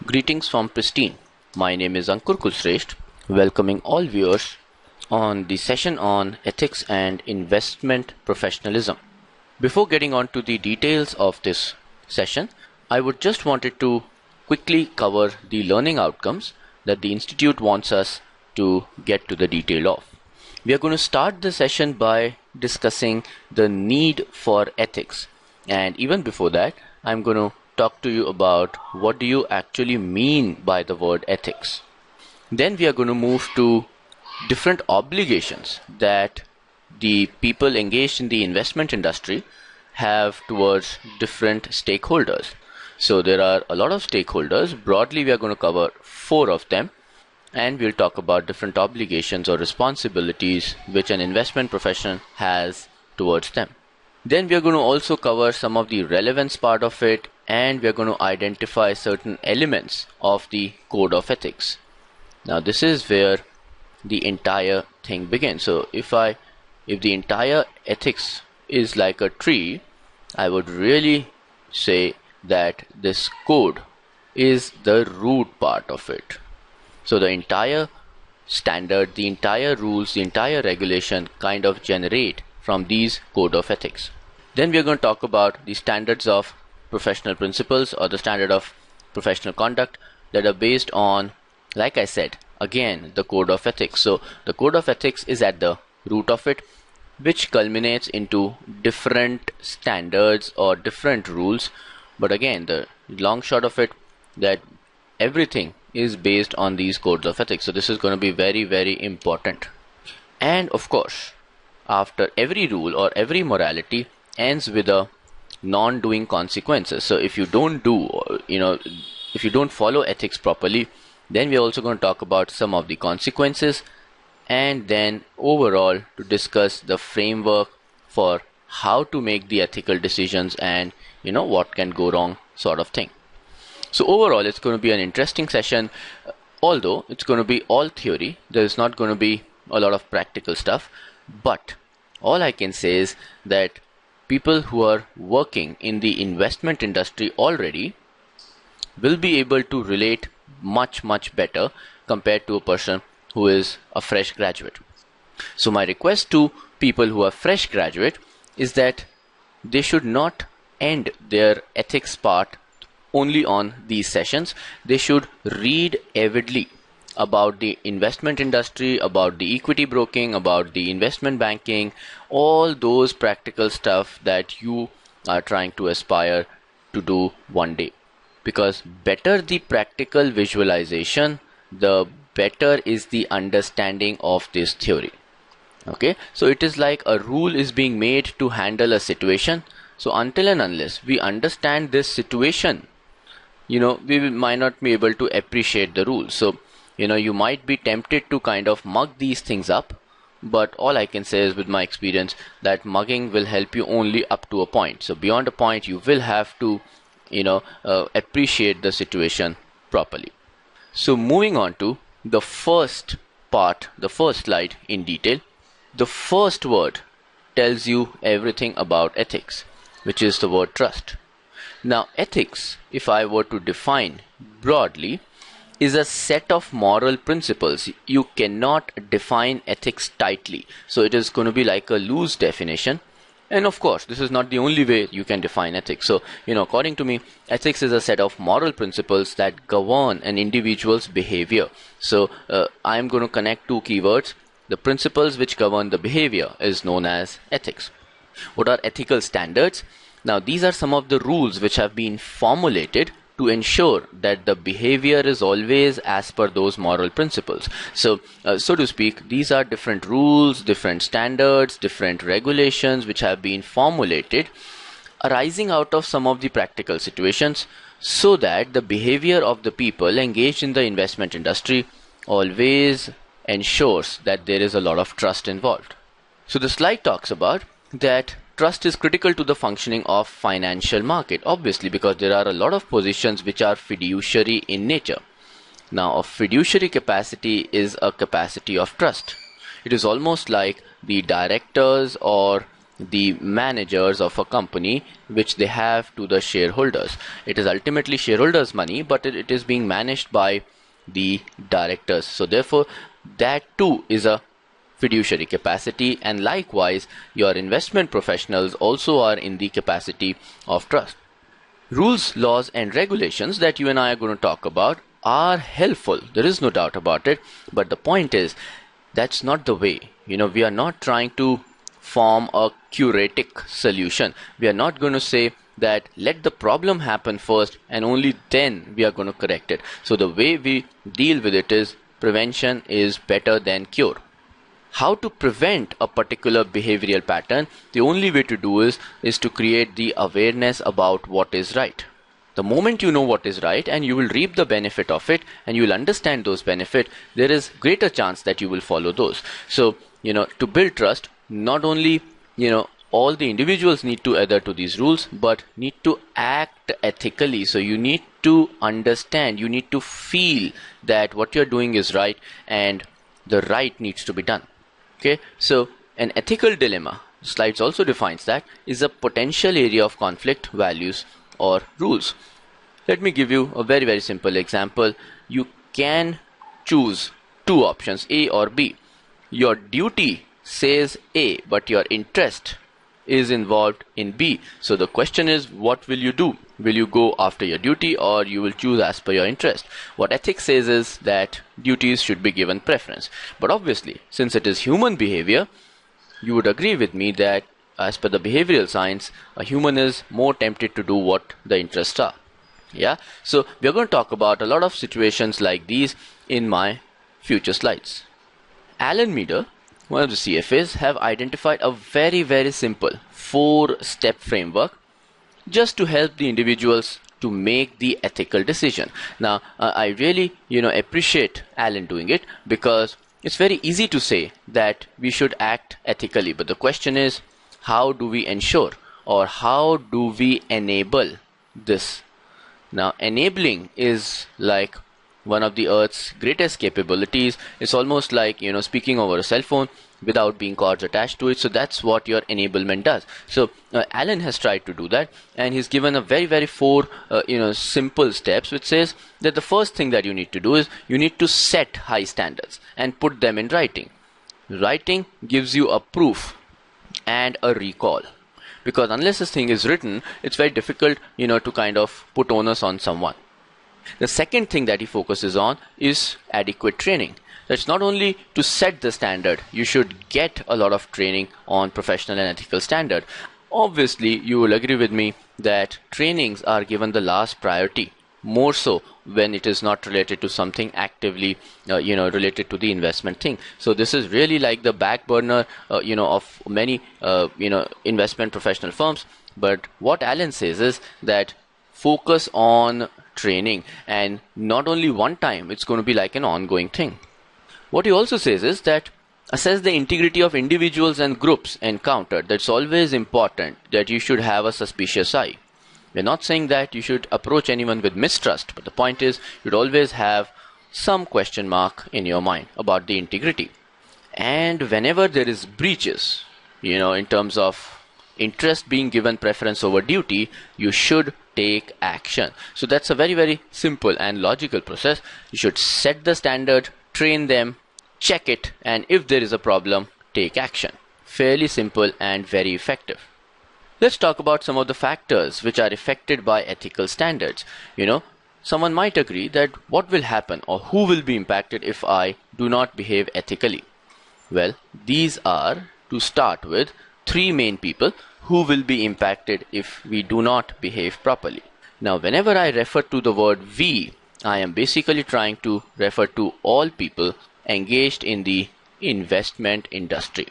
Greetings from Pristine. My name is Ankur Kulsresht, welcoming all viewers on the session on ethics and investment professionalism. Before getting on to the details of this session, I would just wanted to quickly cover the learning outcomes that the Institute wants us to get to the detail of. We are going to start the session by discussing the need for ethics. And even before that, I'm going to talk to you about what do you actually mean by the word ethics. Then we are going to move to different obligations that the people engaged in the investment industry have towards different stakeholders. So there are a lot of stakeholders. Broadly, we are going to cover 4 of them, and we'll talk about different obligations or responsibilities which an investment profession has towards them. Then we are going to also cover some of the relevance part of it, and we are going to identify certain elements of the code of ethics. Now this is where the entire thing begins. So if the entire ethics is like a tree, I would really say that this code is the root part of it. So the entire standard, the entire rules, the entire regulation kind of generate from these code of ethics. Then we are going to talk about the standards of professional principles or the standard of professional conduct that are based on, like I said, again, the code of ethics. So the code of ethics is at the root of it, which culminates into different standards or different rules. But again, the long shot of it, that everything is based on these codes of ethics. So this is going to be very, very important. And of course, after every rule or every morality ends with a non-doing consequences. So if you don't do, if you don't follow ethics properly, then we're also going to talk about some of the consequences, and then overall to discuss the framework for how to make the ethical decisions and what can go wrong sort of thing. So overall, it's going to be an interesting session, although it's going to be all theory. There's not going to be a lot of practical stuff, but all I can say is that people who are working in the investment industry already will be able to relate much better compared to a person who is a fresh graduate. So my request to people who are fresh graduate is that they should not end their ethics part only on these sessions. They should read avidly about the investment industry, about the equity broking, about the investment banking, all those practical stuff that you are trying to aspire to do one day. Because better the practical visualization, the better is the understanding of this theory. Okay, so it is like a rule is being made to handle a situation. So until and unless we understand this situation, we might not be able to appreciate the rules. So you might be tempted to kind of mug these things up, but all I can say is, with my experience, that mugging will help you only up to a point. So beyond a point, you will have to appreciate the situation properly. So moving on to the first part, the first slide in detail. The first word tells you everything about ethics, which is the word trust. Now ethics, if I were to define broadly, is a set of moral principles. You cannot define ethics tightly. So it is going to be like a loose definition. And of course, this is not the only way you can define ethics. So, according to me, ethics is a set of moral principles that govern an individual's behavior. So I'm going to connect 2 keywords. The principles which govern the behavior is known as ethics. What are ethical standards? Now, these are some of the rules which have been formulated to ensure that the behavior is always as per those moral principles. So to speak, these are different rules, different standards, different regulations which have been formulated arising out of some of the practical situations, so that the behavior of the people engaged in the investment industry always ensures that there is a lot of trust involved. So the slide talks about that trust is critical to the functioning of financial market, obviously, because there are a lot of positions which are fiduciary in nature. Now, a fiduciary capacity is a capacity of trust. It is almost like the directors or the managers of a company which they have to the shareholders. It is ultimately shareholders' money, but it is being managed by the directors. So therefore, that too is a fiduciary capacity, and likewise your investment professionals also are in the capacity of trust. Rules, laws and regulations that you and I are going to talk about are helpful, there is no doubt about it, but the point is that's not the way. We are not trying to form a curatic solution. We are not going to say that let the problem happen first and only then we are going to correct it. So the way we deal with it is prevention is better than cure. How to prevent a particular behavioral pattern? The only way to do is to create the awareness about what is right. The moment you know what is right and you will reap the benefit of it and you will understand those benefits, there is greater chance that you will follow those. So, to build trust, not only, all the individuals need to adhere to these rules, but need to act ethically. So you need to understand, you need to feel that what you're doing is right and the right needs to be done. Okay, so an ethical dilemma, slides also defines that, is a potential area of conflict, values or rules. Let me give you a very, very simple example. You can choose two options, A or B. Your duty says A, but your interest is involved in B. So the question is, what will you do? Will you go after your duty or you will choose as per your interest? What ethics says is that duties should be given preference. But obviously, since it is human behavior, you would agree with me that as per the behavioral science, a human is more tempted to do what the interests are. Yeah. So we are going to talk about a lot of situations like these in my future slides. Alan Meader, one of the CFAs, have identified a very, very simple 4-step framework just to help the individuals to make the ethical decision. Now, I really, appreciate Alan doing it, because it's very easy to say that we should act ethically. But the question is, how do we ensure or how do we enable this? Now, enabling is like one of the Earth's greatest capabilities. It's almost like, speaking over a cell phone without being cords attached to it. So that's what your enablement does. So Alan has tried to do that, and he's given a very, very 4 simple steps, which says that the first thing that you need to do is you need to set high standards and put them in writing. Writing gives you a proof and a recall, because unless this thing is written, it's very difficult, to kind of put onus on someone. The second thing that he focuses on is adequate training. That's not only to set the standard, you should get a lot of training on professional and ethical standard. Obviously, you will agree with me that trainings are given the last priority, more so when it is not related to something actively, related to the investment thing. So this is really like the back burner, of many, investment professional firms. But what Alan says is that focus on training, and not only one time, it's going to be like an ongoing thing. What he also says is that assess the integrity of individuals and groups encountered. That's always important, that you should have a suspicious eye. We're not saying that you should approach anyone with mistrust, but the point is you'd always have some question mark in your mind about the integrity. And whenever there is breaches, in terms of interest being given preference over duty, you should take action. So that's a very, very simple and logical process. You should set the standard, train them, check it, and if there is a problem, take action. Fairly simple and very effective. Let's talk about some of the factors which are affected by ethical standards. Someone might agree that what will happen or who will be impacted if I do not behave ethically? Well, these are, to start with, 3 main people who will be impacted if we do not behave properly. Now, whenever I refer to the word we, I am basically trying to refer to all people engaged in the investment industry.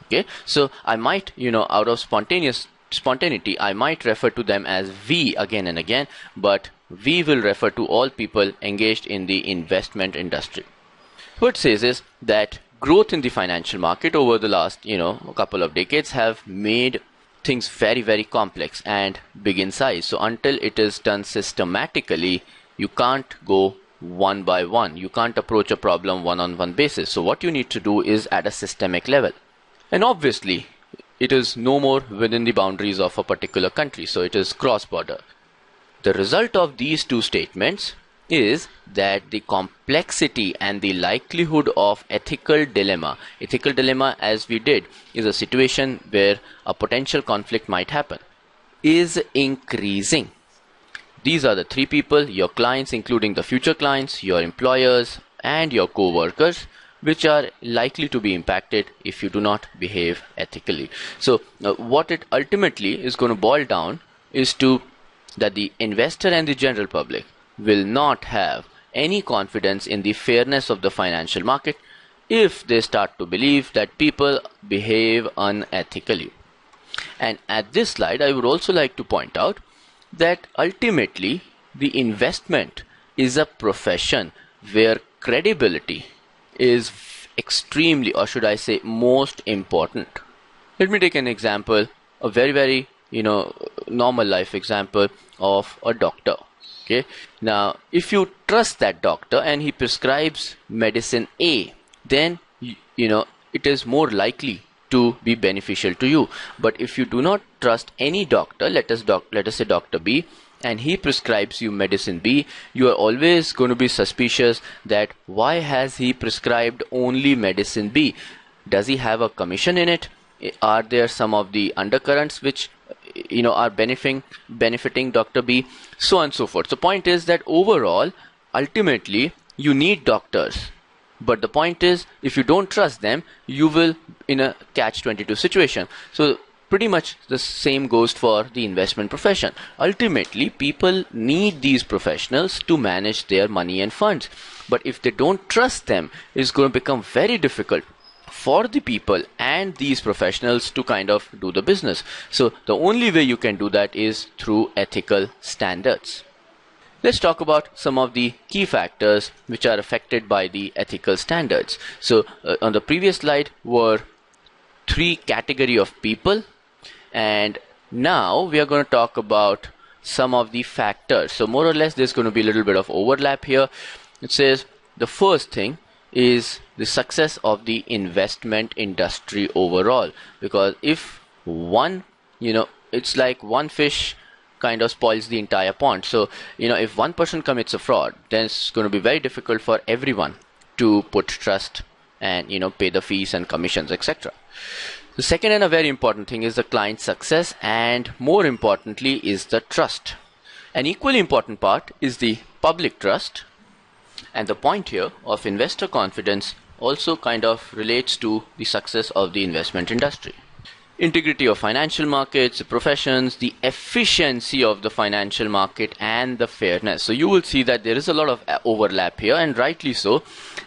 Okay, so I might, out of spontaneity, I might refer to them as we again and again, but we will refer to all people engaged in the investment industry. What it says is that growth in the financial market over the last, a couple of decades have made things very, very complex and big in size. So until it is done systematically, you can't go one by one. You can't approach a problem one-on-one basis. So what you need to do is at a systemic level. And obviously, it is no more within the boundaries of a particular country, so it is cross-border. The result of these two statements is that the complexity and the likelihood of ethical dilemma as we did is a situation where a potential conflict might happen, is increasing. These are the three people, your clients, including the future clients, your employers, and your co-workers, which are likely to be impacted if you do not behave ethically. So what it ultimately is going to boil down is to that the investor and the general public will not have any confidence in the fairness of the financial market if they start to believe that people behave unethically. And at this slide, I would also like to point out that ultimately the investment is a profession where credibility is extremely, or should I say, most important. Let me take an example, a very normal life example of a doctor. Okay, now if you trust that doctor and he prescribes medicine A, then it is more likely to be beneficial to you. But if you do not trust any doctor, let us say Dr. B, and he prescribes you medicine B, you are always going to be suspicious that why has he prescribed only medicine B? Does he have a commission in it? Are there some of the undercurrents which are benefiting Dr. B, so on and so forth. So point is that overall, ultimately, you need doctors. But the point is, if you don't trust them, you will in a catch-22 situation. So pretty much the same goes for the investment profession. Ultimately, people need these professionals to manage their money and funds. But if they don't trust them, it's going to become very difficult for the people and these professionals to kind of do the business. So the only way you can do that is through ethical standards. Let's talk about some of the key factors which are affected by the ethical standards. So on the previous slide were three categories of people, and now we are going to talk about some of the factors. So more or less there's going to be a little bit of overlap here. It says the first thing is the success of the investment industry overall, because if one, it's like one fish kind of spoils the entire pond. So if one person commits a fraud, then it's going to be very difficult for everyone to put trust and pay the fees and commissions, etc. The second and a very important thing is the client success, and more importantly is the trust. An equally important part is the public trust. And the point here of investor confidence also kind of relates to the success of the investment industry. Integrity of financial markets, the professions, the efficiency of the financial market, and the fairness. So you will see that there is a lot of overlap here, and rightly so,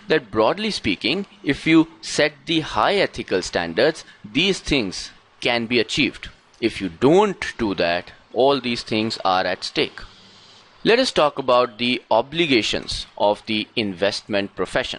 that broadly speaking, if you set the high ethical standards, these things can be achieved. If you don't do that, all these things are at stake. Let us talk about the obligations of the investment profession.